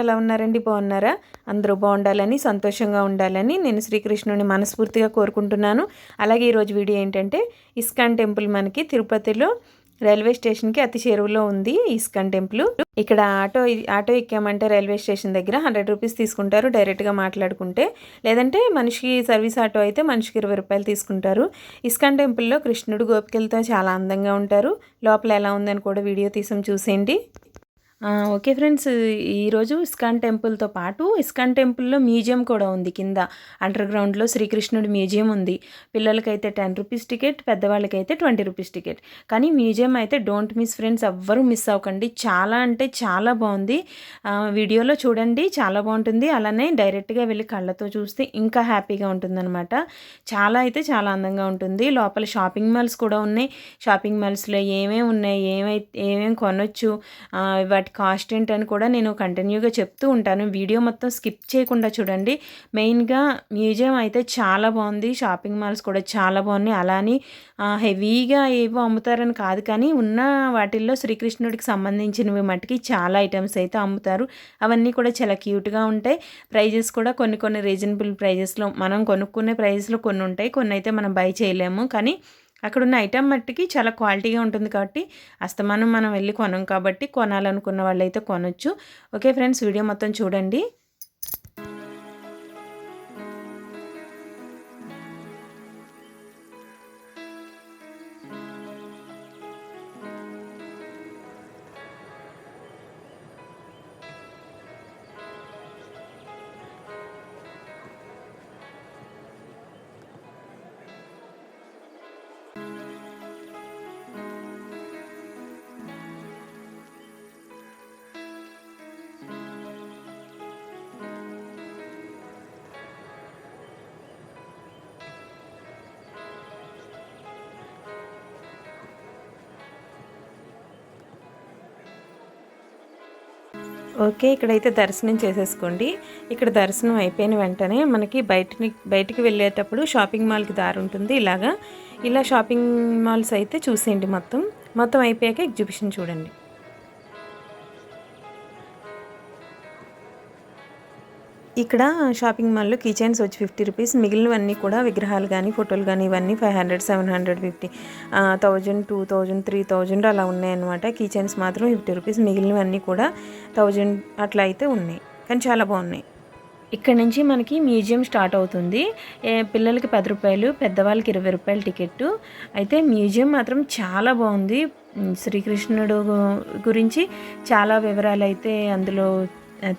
ఎలా ఉన్నారండి? బాగున్నారా? అందరూ బాగుండాలని, సంతోషంగా ఉండాలని నేను శ్రీకృష్ణుని మనస్ఫూర్తిగా కోరుకుంటున్నాను. అలాగే ఈరోజు వీడియో ఏంటంటే, ఇస్కాన్ టెంపుల్ మనకి తిరుపతిలో రైల్వే స్టేషన్కి అతి చేరువలో ఉంది ఇస్కాన్ టెంపుల్. ఇక్కడ ఆటో ఎక్కామంటే రైల్వే స్టేషన్ దగ్గర 100 రూపీస్ తీసుకుంటారు డైరెక్ట్గా మాట్లాడుకుంటే. లేదంటే మనిషికి సర్వీస్ ఆటో అయితే మనిషికి 20 రూపాయలు తీసుకుంటారు. ఇస్కాన్ టెంపుల్లో కృష్ణుడు గోపికలతో చాలా అందంగా ఉంటారు. లోపల ఎలా ఉందని కూడా వీడియో తీసాం, చూసేయండి. ఓకే ఫ్రెండ్స్, ఈరోజు ఇస్కాన్ టెంపుల్తో పాటు ఇస్కాన్ టెంపుల్లో మ్యూజియం కూడా ఉంది. కింద అండర్ గ్రౌండ్లో శ్రీకృష్ణుడి మ్యూజియం ఉంది. పిల్లలకైతే 10 రూపీస్ టికెట్, పెద్దవాళ్ళకైతే 20 రూపీస్ టికెట్. కానీ మ్యూజియం అయితే డోంట్ మిస్ ఫ్రెండ్స్, ఎవ్వరూ మిస్ అవ్వకండి. చాలా అంటే చాలా బాగుంది. వీడియోలో చూడండి, చాలా బాగుంటుంది. అలానే డైరెక్ట్గా వెళ్ళి కళ్ళతో చూస్తే ఇంకా హ్యాపీగా ఉంటుందన్నమాట. చాలా అయితే చాలా అందంగా ఉంటుంది. లోపల షాపింగ్ మాల్స్ కూడా ఉన్నాయి. షాపింగ్ మాల్స్లో ఏమేమి ఉన్నాయి, ఏమేమి కొనొచ్చు, వాటి కాస్ట్ ఏంటని కూడా నేను కంటిన్యూగా చెప్తూ ఉంటాను. వీడియో మొత్తం స్కిప్ చేయకుండా చూడండి. మెయిన్గా మ్యూజియం అయితే చాలా బాగుంది. షాపింగ్ మాల్స్ కూడా చాలా బాగున్నాయి. అలానే హెవీగా ఏవో అమ్ముతారని కాదు, కానీ ఉన్న వాటిల్లో శ్రీకృష్ణుడికి సంబంధించినవి మట్టుకి చాలా ఐటమ్స్ అయితే అమ్ముతారు. అవన్నీ కూడా చాలా క్యూట్గా ఉంటాయి. ప్రైజెస్ కూడా కొన్ని రీజనబుల్ ప్రైజెస్లో, మనం కొనుక్కునే ప్రైజెస్లో కొన్ని ఉంటాయి, కొన్ని అయితే మనం బై చేయలేము. కానీ అక్కడున్న ఐటమ్ మట్టికి చాలా క్వాలిటీగా ఉంటుంది. కాబట్టి అస్తమానం మనం వెళ్ళి కొనం, కాబట్టి కొనాలనుకున్న వాళ్ళైతే కొనొచ్చు. ఓకే ఫ్రెండ్స్, వీడియో మొత్తం చూడండి. ఓకే, ఇక్కడైతే దర్శనం చేసేసుకోండి. ఇక్కడ దర్శనం అయిపోయిన వెంటనే మనకి బయటికి వెళ్ళేటప్పుడు షాపింగ్ మాల్కి దారి ఉంటుంది. ఇలా షాపింగ్ మాల్స్ అయితే చూసేయండి. మొత్తం అయిపోయాక ఎగ్జిబిషన్ చూడండి. ఇక్కడ షాపింగ్ మాల్లో కీ చైన్స్ వచ్చి 50 రూపీస్. మిగిలినవన్నీ కూడా విగ్రహాలు కానీ, ఫోటోలు కానీ, ఇవన్నీ 500, 750, 1000, 2000, 3000 అలా ఉన్నాయన్నమాట. కీ చైన్స్ మాత్రం 50 రూపీస్. మిగిలినవన్నీ కూడా 1000 అట్లా అయితే ఉన్నాయి, కానీ చాలా బాగున్నాయి. ఇక్కడ నుంచి మనకి మ్యూజియం స్టార్ట్ అవుతుంది. పిల్లలకి 10 రూపాయలు, పెద్దవాళ్ళకి 20 రూపాయలు టికెట్టు. అయితే మ్యూజియం మాత్రం చాలా బాగుంది. శ్రీకృష్ణుడు గురించి చాలా వివరాలు అయితే అందులో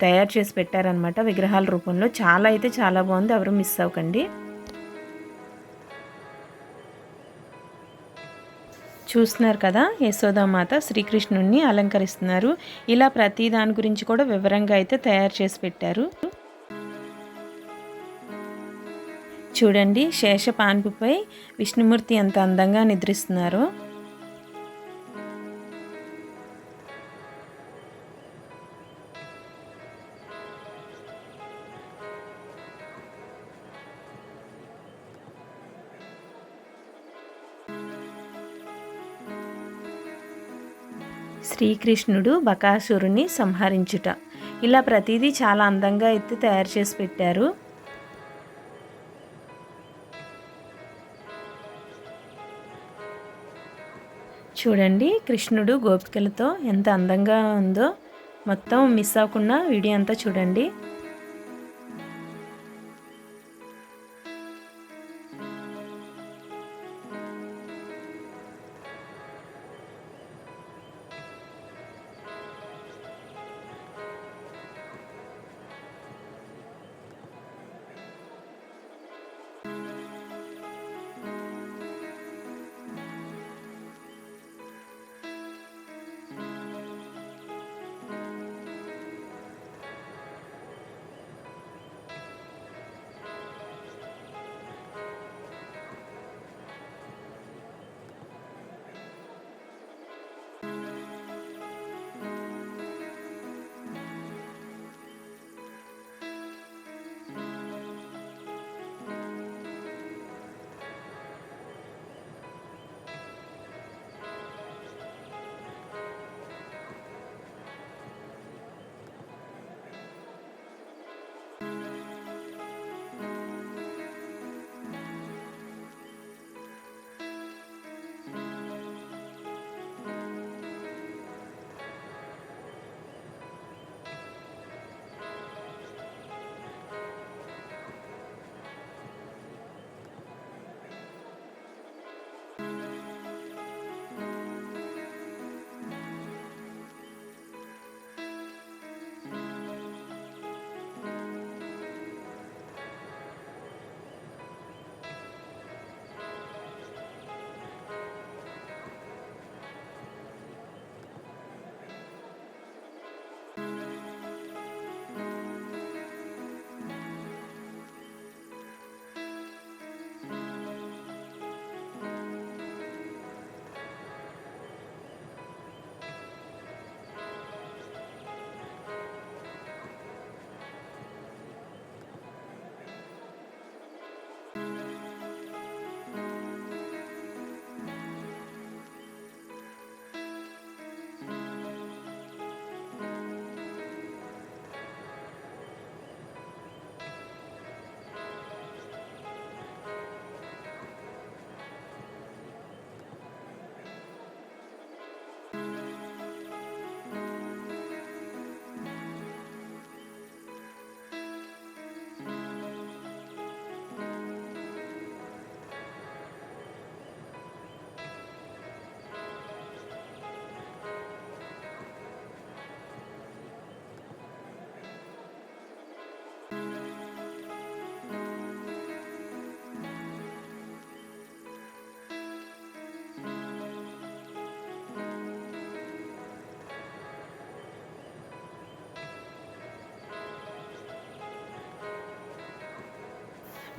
తయారు చేసి పెట్టారనమాట విగ్రహాల రూపంలో. చాలా అయితే చాలా బాగుంది, ఎవరు మిస్ అవ్వకండి. చూస్తున్నారు కదా, యశోదామాత శ్రీకృష్ణుడిని అలంకరిస్తున్నారు. ఇలా ప్రతి దాని గురించి కూడా వివరంగా అయితే తయారు చేసి పెట్టారు. చూడండి, శేషపాన్పుపై విష్ణుమూర్తి ఎంత అందంగా నిద్రిస్తున్నారో. శ్రీకృష్ణుడు బకాసురుని సంహరించుట, ఇలా ప్రతిదీ చాలా అందంగా అయితే తయారు చేసి పెట్టారు. చూడండి, కృష్ణుడు గోపికలతో ఎంత అందంగా ఉందో. మొత్తం మిస్ అవ్వకుండా వీడియో అంతా చూడండి.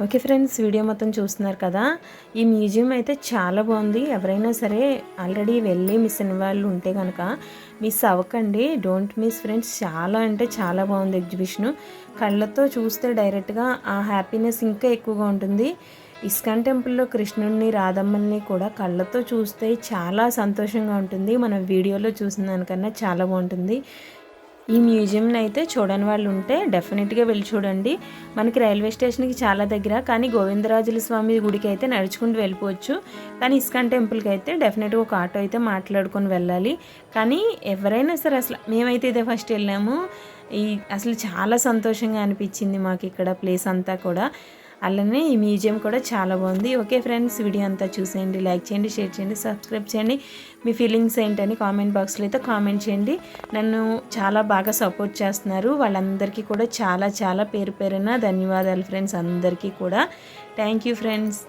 ఓకే ఫ్రెండ్స్, వీడియో మొత్తం చూస్తున్నారు కదా. ఈ మ్యూజియం అయితే చాలా బాగుంది. ఎవరైనా సరే ఆల్రెడీ వెళ్ళి మిస్ అయిన వాళ్ళు ఉంటే కనుక మిస్ అవ్వకండి. Don't miss friends. చాలా అంటే చాలా బాగుంది ఎగ్జిబిషను. కళ్ళతో చూస్తే డైరెక్ట్గా ఆ హ్యాపీనెస్ ఇంకా ఎక్కువగా ఉంటుంది. ఇస్కాన్ టెంపుల్లో కృష్ణుడిని రాధమ్మల్ని కూడా కళ్ళతో చూస్తే చాలా సంతోషంగా ఉంటుంది. మనం వీడియోలో చూసిన దానికన్నా చాలా బాగుంటుంది. ఈ మ్యూజియంని అయితే చూడని వాళ్ళు ఉంటే డెఫినెట్గా వెళ్ళి చూడండి. మనకి రైల్వే స్టేషన్కి చాలా దగ్గర, కానీ గోవిందరాజుల స్వామి గుడికి అయితే నడుచుకుంటూ వెళ్ళిపోవచ్చు. కానీ ఇస్కాన్ టెంపుల్కి అయితే డెఫినెట్గా ఒక ఆటో అయితే మాట్లాడుకొని వెళ్ళాలి. కానీ ఎవరైనా సరే, అసలు మేమైతే ఇదే ఫస్ట్ వెళ్ళాము. అసలు చాలా సంతోషంగా అనిపించింది మాకు ఇక్కడ ప్లేస్ అంతా కూడా. అలానే ఈ మ్యూజియం కూడా చాలా బాగుంది. ఓకే ఫ్రెండ్స్, వీడియో అంతా చూసేయండి, లైక్ చేయండి, షేర్ చేయండి, సబ్స్క్రైబ్ చేయండి. మీ ఫీలింగ్స్ ఏంటని కామెంట్ బాక్స్లో అయితే కామెంట్ చేయండి. నన్ను చాలా బాగా సపోర్ట్ చేస్తున్నారు. వాళ్ళందరికీ కూడా చాలా చాలా పేరు పేరున ధన్యవాదాలు ఫ్రెండ్స్. అందరికీ కూడా థ్యాంక్ యూ ఫ్రెండ్స్.